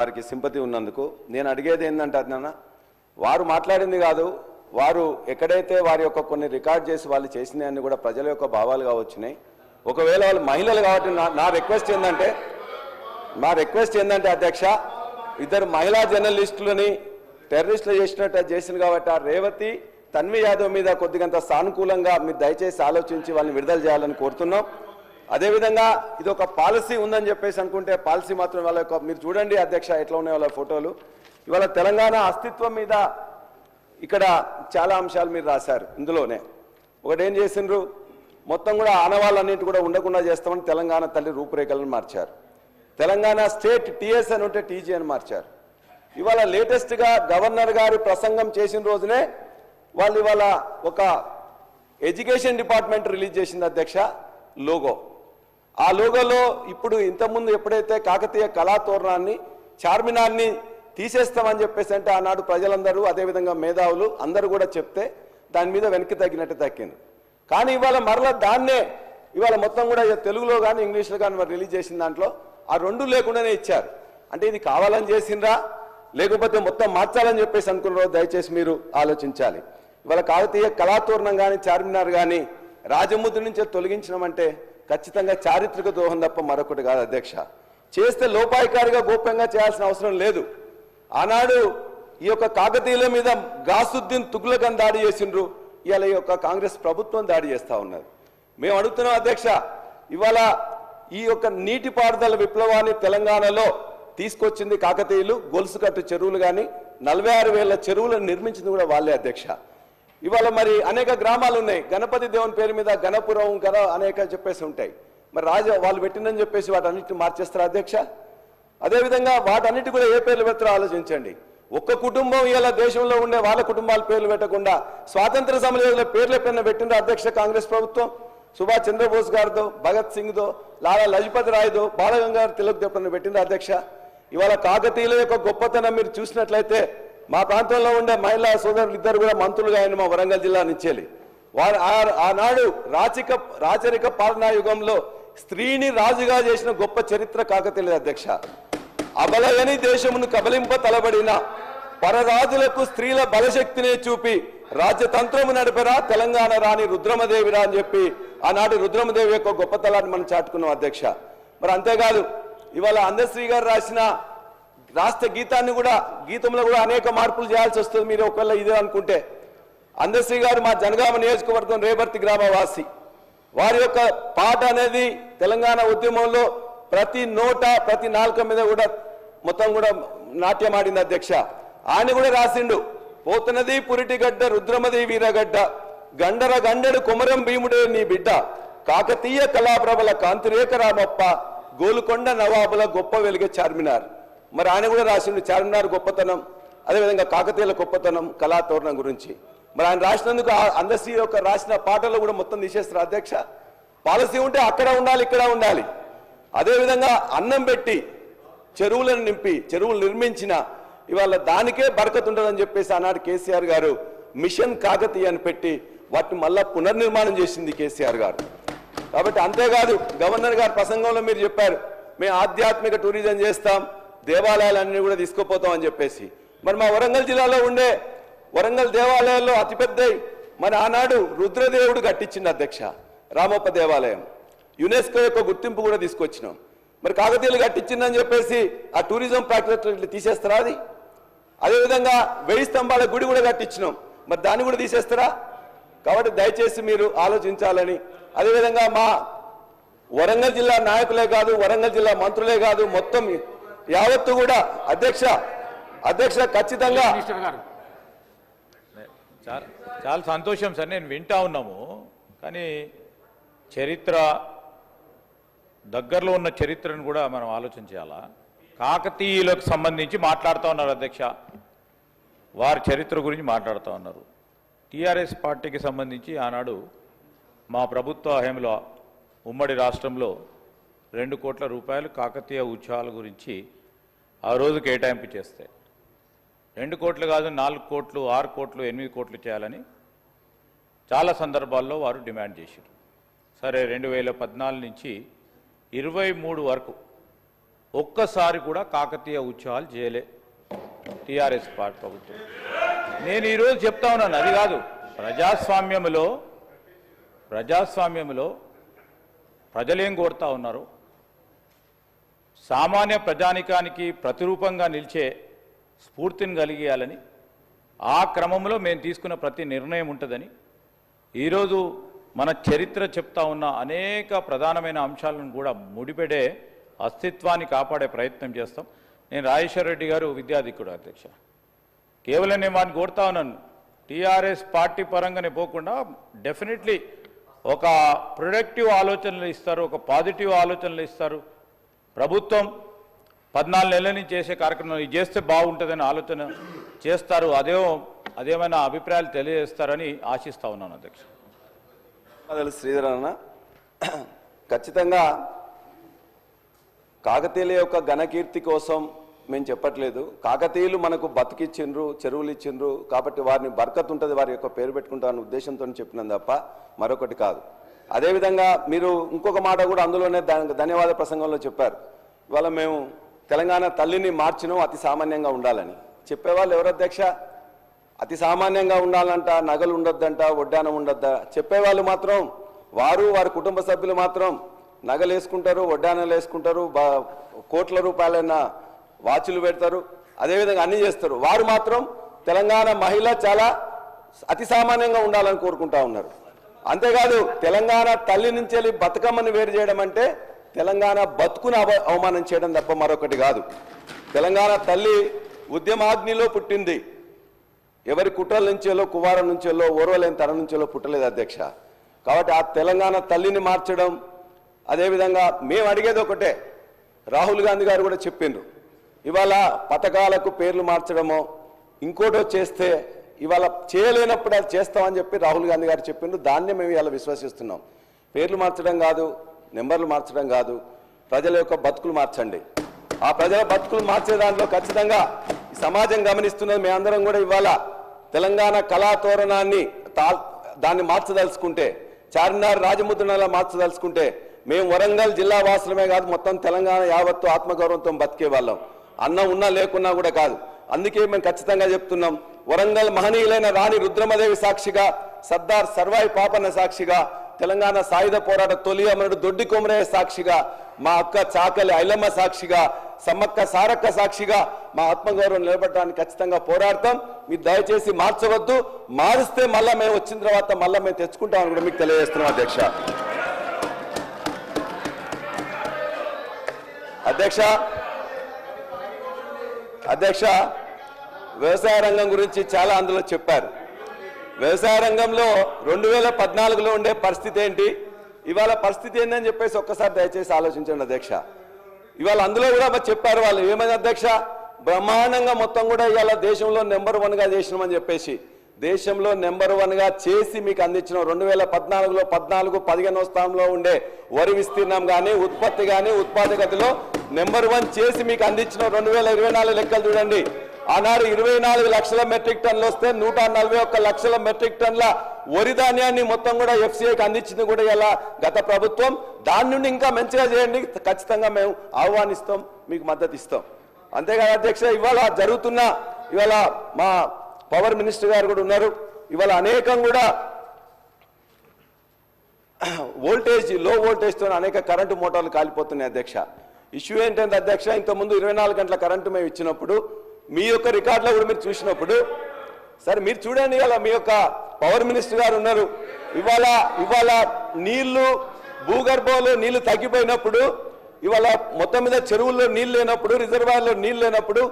వారికి సింపతి ఉన్నందుకు నేను అడిగేది ఏంటంటే అన్న వారు మాట్లాడింది కాదు, వారు ఎక్కడైతే వారి యొక్క కొన్ని రికార్డ్ చేసి వాళ్ళు చేసినవన్నీ కూడా ప్రజల యొక్క భావాలుగా వచ్చినాయి. ఒకవేళ వాళ్ళు మహిళలు కాబట్టి నా రిక్వెస్ట్ ఏంటంటే అధ్యక్ష, ఇద్దరు మహిళా జర్నలిస్టులని టెర్రరిస్టులు చేసింది కాబట్టి ఆ రేవతి తన్వి యాదవ్ మీద కొద్దిగంత సానుకూలంగా మీరు దయచేసి ఆలోచించి వాళ్ళని విడుదల చేయాలని కోరుతున్నాం. అదేవిధంగా ఇది ఒక పాలసీ ఉందని చెప్పేసి అనుకుంటే పాలసీ మాత్రం వాళ్ళ యొక్క మీరు చూడండి అధ్యక్ష ఎట్లా ఉన్నాయి వాళ్ళ ఫోటోలు. ఇవాళ తెలంగాణ అస్తిత్వం మీద ఇక్కడ చాలా అంశాలు మీరు రాశారు. ఇందులోనే ఒకటి ఏం చేసిండ్రు, మొత్తం కూడా ఆనవాళ్ళన్నింటి కూడా ఉండకుండా చేస్తామని తెలంగాణ తల్లి రూపురేఖలను మార్చారు. తెలంగాణ స్టేట్ టీఎస్ అని ఉంటే టీజీ అని మార్చారు. ఇవాళ లేటెస్ట్గా గవర్నర్ గారి ప్రసంగం చేసిన రోజునే వాళ్ళు ఇవాళ ఒక ఎడ్యుకేషన్ డిపార్ట్మెంట్ రిలీజ్ చేసింది అధ్యక్ష లోగో. ఆ లోగోలో ఇప్పుడు ఇంతకుముందు ఎప్పుడైతే కాకతీయ కళాతోరణాన్ని చార్మినార్ని తీసేస్తామని చెప్పేసి అంటే ఆనాడు ప్రజలందరూ అదేవిధంగా మేధావులు అందరూ కూడా చెప్తే దాని మీద వెనక్కి తగ్గినట్టు తగ్గింది. కానీ ఇవాళ మరలా దాన్నే ఇవాళ మొత్తం కూడా తెలుగులో కానీ ఇంగ్లీష్లో కానీ మరి రిలీజ్ చేసిన దాంట్లో ఆ రెండు లేకుండానే ఇచ్చారు. అంటే ఇది కావాలని చేసిండ్రా లేకపోతే మొత్తం మార్చాలని చెప్పేసి అనుకున్నారో దయచేసి మీరు ఆలోచించాలి. ఇవాళ కాకతీయ కళాతోరణం కానీ చార్మినార్ కానీ రాజముద్ర నుంచి తొలగించడమంటే ఖచ్చితంగా చారిత్రక ద్రోహం తప్ప మరొకటి కాదు అధ్యక్ష. చేస్తే లోపాయికారిగా గోప్యంగా చేయాల్సిన అవసరం లేదు. ఆనాడు ఈ యొక్క కాకతీయుల మీద గాసుద్దీన్ తుగ్లక్ దాడి చేసిండ్రు, ఇవాళ ఈ యొక్క కాంగ్రెస్ ప్రభుత్వం దాడి చేస్తూ ఉన్నారు. మేము అడుగుతున్నాం అధ్యక్ష, ఇవాళ ఈ యొక్క నీటిపారుదల విప్లవాన్ని తెలంగాణలో తీసుకొచ్చింది కాకతీయులు. గొలుసుకట్టు చెరువులు కానీ 46,000 చెరువులను నిర్మించింది కూడా వాళ్ళే అధ్యక్ష. ఇవాళ మరి అనేక గ్రామాలు ఉన్నాయి, గణపతి దేవుని పేరు మీద గణపురం అనేక చెప్పేసి ఉంటాయి. మరి వాళ్ళు పెట్టిందని చెప్పేసి వాటన్నిటిని మార్చేస్తారు అధ్యక్ష. అదేవిధంగా వాటన్నిటి కూడా ఏ పేర్లు పెడతారో ఆలోచించండి. ఒక్క కుటుంబం ఇలా దేశంలో ఉండే వాళ్ళ కుటుంబాల పేర్లు పెట్టకుండా స్వాతంత్ర సమరయోధుల పేర్లు ఎప్పుడైనా పెట్టిందో అధ్యక్ష కాంగ్రెస్ ప్రభుత్వం? సుభాష్ చంద్రబోస్ గారితో, భగత్ సింగ్తో, లాలా లజపతి రాయ్తో, బాలగంగాధర్ తిలక్ ఎప్పుడైనా పెట్టిందో అధ్యక్ష? ఇవాళ కాకతీయుల యొక్క గొప్పతనం మీరు చూసినట్లయితే మా ప్రాంతంలో ఉండే మహిళా సోదరులు ఇద్దరు కూడా మంత్రులుగా ఆయన మా వరంగల్ జిల్లా నుంచేలి. వారు ఆనాడు రాచరిక పాలనా యుగంలో స్త్రీని రాజుగా చేసిన గొప్ప చరిత్ర కాకతీయుల అధ్యక్ష. అబలయని దేశమును కబలింప తలబడిన పరరాజులకు స్త్రీల బలశక్తిని చూపి రాజ్యతంత్రము నడిపరా తెలంగాణ రాణి రుద్రమదేవిరా అని చెప్పి ఆనాడు రుద్రమదేవి యొక్క గొప్పతనాన్ని మనం చాటుకున్నాం అధ్యక్ష. మరి అంతేకాదు ఇవాళ అందశ్రీ గారు రాసిన రాష్ట్ర గీతంలో కూడా అనేక మార్పులు చేయాల్సి వస్తుంది. మీరు ఒకవేళ ఇదే అనుకుంటే అందశ్రీ గారు మా జనగామ నియోజకవర్గం రేపర్తి గ్రామవాసి. వారి యొక్క పాట అనేది తెలంగాణ ఉద్యమంలో ప్రతి నోట ప్రతి నాలుక మీద కూడా మొత్తం కూడా నాట్యం ఆడింది అధ్యక్ష. ఆయన కూడా రాసిండు, పోతున్నది పురిటిగడ్డ రుద్రమది వీరగడ్డ గండర గండెడు కుమరం భీముడే నీ బిడ్డ కాకతీయ కళాప్రభల కాంతిరేఖ రామప్ప గోలుకొండ నవాబుల గొప్ప వెలుగే చార్మినార్. మరి ఆయన కూడా రాసిండు చార్మినార్ గొప్పతనం, అదేవిధంగా కాకతీయుల గొప్పతనం, కళాతోరణం గురించి. మరి ఆయన రాసినందుకు అందశ్రీ యొక్క రాసిన పాటలు కూడా మొత్తం తీసేస్తారు అధ్యక్ష. పాలసీ ఉంటే అక్కడ ఉండాలి, ఇక్కడ ఉండాలి. అదేవిధంగా అన్నం పెట్టి చెరువులను నింపి చెరువులు నిర్మించిన ఇవాళ దానికే బరకత్ ఉంటుందని చెప్పేసి ఆనాడు కేసీఆర్ గారు మిషన్ కాకతీయ అని పెట్టి వాటిని మళ్ళా పునర్నిర్మాణం చేసింది కేసీఆర్ గారు. కాబట్టి అంతేకాదు గవర్నర్ గారి ప్రసంగంలో మీరు చెప్పారు మేము ఆధ్యాత్మిక టూరిజం చేస్తాం, దేవాలయాలన్నీ కూడా తీసుకుపోతాం అని చెప్పేసి. మరి మా వరంగల్ జిల్లాలో ఉండే వరంగల్ దేవాలయాల్లో అతిపెద్ద మన ఆనాడు రుద్రదేవుడు కట్టించింది అధ్యక్ష రామప్ప దేవాలయం. యునెస్కో యొక్క గుర్తింపు కూడా తీసుకొచ్చినాం. మరి కాకతీయులు కట్టించిందని చెప్పేసి ఆ టూరిజం ప్రాక్టీస్ తీసేస్తారా? అది అదేవిధంగా 1000 స్తంభాల గుడి కూడా కట్టించినాం, మరి దాన్ని కూడా తీసేస్తారా? కాబట్టి దయచేసి మీరు ఆలోచించాలని, అదేవిధంగా మా వరంగల్ జిల్లా నాయకులే కాదు, వరంగల్ జిల్లా మంత్రులే కాదు, మొత్తం యావత్తు కూడా అధ్యక్ష ఖచ్చితంగా చాలా సంతోషం సార్, నేను వింటా ఉన్నాము. కానీ చరిత్ర దగ్గరలో ఉన్న చరిత్రను కూడా మనం ఆలోచన చేయాలా. కాకతీయులకు సంబంధించి మాట్లాడుతూ ఉన్నారు అధ్యక్ష, వారి చరిత్ర గురించి మాట్లాడుతూ ఉన్నారు. టీఆర్ఎస్ పార్టీకి సంబంధించి ఆనాడు మా ప్రభుత్వ హయాంలో ఉమ్మడి రాష్ట్రంలో 2 కోట్ల రూపాయలు కాకతీయ ఉత్సవాల గురించి ఆ రోజు కేటాయింపు చేస్తే 2 కోట్లు కాదు 4 కోట్లు 6 కోట్లు 8 కోట్లు చేయాలని చాలా సందర్భాల్లో వారు డిమాండ్ చేశారు. సరే 2014 నుంచి 23 వరకు ఒక్కసారి కూడా కాకతీయ ఉత్సవాలు చేయలే టీఆర్ఎస్ పార్టీ ప్రభుత్వం. నేను ఈరోజు చెప్తా ఉన్నాను, అది కాదు, ప్రజాస్వామ్యంలో ప్రజలేం కోరుతా ఉన్నారు, సామాన్య ప్రజానికానికి ప్రతిరూపంగా నిలిచే స్ఫూర్తిని కలిగేయాలని, ఆ క్రమంలో మేము తీసుకున్న ప్రతి నిర్ణయం ఉంటుందని, ఈరోజు మన చరిత్ర చెప్తా ఉన్న అనేక ప్రధానమైన అంశాలను కూడా ముడిపెడే అస్తిత్వాన్ని కాపాడే ప్రయత్నం చేస్తాం. నేను రాజేశ్వర రెడ్డి గారు విద్యాధికుడు అధ్యక్ష, కేవలం నేను వాడిని కోరుతా ఉన్నాను, టీఆర్ఎస్ పార్టీ పరంగానే పోకుండా డెఫినెట్లీ ఒక ప్రొడక్టివ్ ఆలోచనలు ఇస్తారు, ఒక పాజిటివ్ ఆలోచనలు ఇస్తారు. ప్రభుత్వం 14 నెలల నుంచి చేసే కార్యక్రమం ఇది చేస్తే బాగుంటుందని ఆలోచన చేస్తారు. అదేమైనా అభిప్రాయాలు తెలియజేస్తారని ఆశిస్తా ఉన్నాను అధ్యక్ష. శ్రీధర్ అన్న, ఖచ్చితంగా కాకతీయుల యొక్క ఘనకీర్తి కోసం మేము చెప్పట్లేదు. కాకతీయులు మనకు బతికిచ్చిండ్రు, చెరువులు ఇచ్చిండ్రు, కాబట్టి వారిని బర్కత్ ఉంటుంది, వారి యొక్క పేరు పెట్టుకుంటారన్న ఉద్దేశంతో చెప్పినాం తప్ప మరొకటి కాదు. అదేవిధంగా మీరు ఇంకొక మాట కూడా అందులోనే ధన్యవాద ప్రసంగంలో చెప్పారు, ఇవాళ మేము తెలంగాణ తల్లిని మార్చినాం అతి సామాన్యంగా ఉండాలని. చెప్పేవాళ్ళు ఎవరు అధ్యక్ష? అతి సామాన్యంగా ఉండాలంట, నగలు ఉండొద్దంట, వడ్డానం ఉండొద్దా? చెప్పేవాళ్ళు మాత్రం వారి కుటుంబ సభ్యులు మాత్రం నగలు వేసుకుంటారు, వడ్డానాలు వేసుకుంటారు, కోట్ల రూపాయలైన వాచులు పెడతారు, అదేవిధంగా అన్ని చేస్తారు. వారు మాత్రం తెలంగాణ మహిళ చాలా అతి సామాన్యంగా ఉండాలని కోరుకుంటా ఉన్నారు. అంతేకాదు, తెలంగాణ తల్లి నుంచి వెళ్ళి బతుకమ్మని వేరు చేయడం అంటే తెలంగాణ బతుకును అవమానం చేయడం తప్ప మరొకటి కాదు. తెలంగాణ తల్లి ఉద్యమాగ్నిలో పుట్టింది, ఎవరి కుట్రల నుంచేలో, కువారం నుంచేలో, ఓర్వలేని తరం నుంచేలో పుట్టలేదు అధ్యక్ష. కాబట్టి ఆ తెలంగాణ తల్లిని మార్చడం, అదేవిధంగా మేము అడిగేది ఒకటే, రాహుల్ గాంధీ గారు కూడా చెప్పిండ్రు, ఇవాళ పథకాలకు పేర్లు మార్చడమో ఇంకోటో చేస్తే ఇవాళ చేయలేనప్పుడు అది చేస్తామని చెప్పి రాహుల్ గాంధీ గారు చెప్పిండ్రు. దాన్నే మేము ఇవాళ విశ్వసిస్తున్నాం. పేర్లు మార్చడం కాదు, నెంబర్లు మార్చడం కాదు, ప్రజల యొక్క బతుకులు మార్చండి. ఆ ప్రజల బతుకులు మార్చే దాంట్లో ఖచ్చితంగా ఈ సమాజం గమనిస్తున్నది. మేమందరం కూడా ఇవాళ తెలంగాణ కళాతోరణాన్ని దాన్ని మార్చదలుచుకుంటే, చార్మినార్ రాజముద్రలా మార్చదలుచుకుంటే, మేము వరంగల్ జిల్లా వాసులమే కాదు, మొత్తం తెలంగాణ యావత్తు ఆత్మగౌరవంతో బతికే వాళ్ళం, అన్నం ఉన్నా లేకున్నా కూడా కాదు. అందుకే మేము ఖచ్చితంగా చెప్తున్నాం, వరంగల్ మహనీయులైన రాణి రుద్రమదేవి సాక్షిగా, సర్దార్ సర్వాయి పాపన్న సాక్షిగా, తెలంగాణ సాయుధ పోరాట తొలి అమరుడు దొడ్డి కొమరయ్య సాక్షిగా, మా అక్క చాకలి ఐలమ్మ సాక్షిగా, సమ్మక్క సారక్క సాక్షిగా మా ఆత్మగౌరవం నిలబడడానికి ఖచ్చితంగా పోరాడతాం. మీరు దయచేసి మార్చవద్దు, మారిస్తే మళ్ళా మేము వచ్చిన తర్వాత మళ్ళీ మేము తెచ్చుకుంటామని కూడా మీకు తెలియజేస్తున్నాం అధ్యక్ష. అధ్యక్ష, వ్యవసాయ రంగం గురించి చాలా అందులో చెప్పారు. వ్యవసాయ రంగంలో 2014లో ఉండే పరిస్థితి ఏంటి, ఇవాళ పరిస్థితి ఏంటని చెప్పేసి ఒక్కసారి దయచేసి ఆలోచించండి అధ్యక్ష. ఇవాళ అందులో కూడా చెప్పారు వాళ్ళు ఏమైంది అధ్యక్ష, బ్రహ్మాండంగా మొత్తం కూడా ఇవాళ దేశంలో నెంబర్ 1గా చేసినామని చెప్పేసి, దేశంలో నెంబర్ 1గా చేసి మీకు అందించిన 2014లో 14-15వ స్థానంలో ఉండే వరి విస్తీర్ణం కానీ, ఉత్పత్తి కానీ, ఉత్పాదకతలో నెంబర్ 1 చేసి మీకు అందించిన 2024 లెక్కలు చూడండి. ఆనాడు 24 లక్షల మెట్రిక్ టన్నులు వస్తే 141 లక్షల మెట్రిక్ టన్నుల వరి ధాన్యాన్ని మొత్తం కూడా ఎఫ్సీఐకి అందించింది కూడా ఇలా గత ప్రభుత్వం. దాని నుండి ఇంకా మంచిగా చేయండి, ఖచ్చితంగా మేము ఆహ్వానిస్తాం, మీకు మద్దతు ఇస్తాం. అంతేకాదు అధ్యక్ష, ఇవాళ జరుగుతున్న, ఇవాళ మా పవర్ మినిస్టర్ గారు కూడా ఉన్నారు, ఇవాళ అనేకం కూడా లో వోల్టేజ్తో అనేక కరెంటు మోటార్లు కాలిపోతున్నాయి అధ్యక్ష. ఇష్యూ ఏంటంటే అధ్యక్ష, ఇంతకుముందు 24 గంటల కరెంటు మేము ఇచ్చినప్పుడు, మీ యొక్క రికార్డులో కూడా మీరు చూసినప్పుడు, సరే మీరు చూడండి, ఇవాళ మీ యొక్క పవర్ మినిస్టర్ గారు ఉన్నారు, ఇవాళ నీళ్లు భూగర్భంలో నీళ్లు తగ్గిపోయినప్పుడు, ఇవాళ మొత్తం మీద చెరువుల్లో నీళ్ళు లేనప్పుడు, రిజర్వాయర్లో నీళ్ళు లేనప్పుడు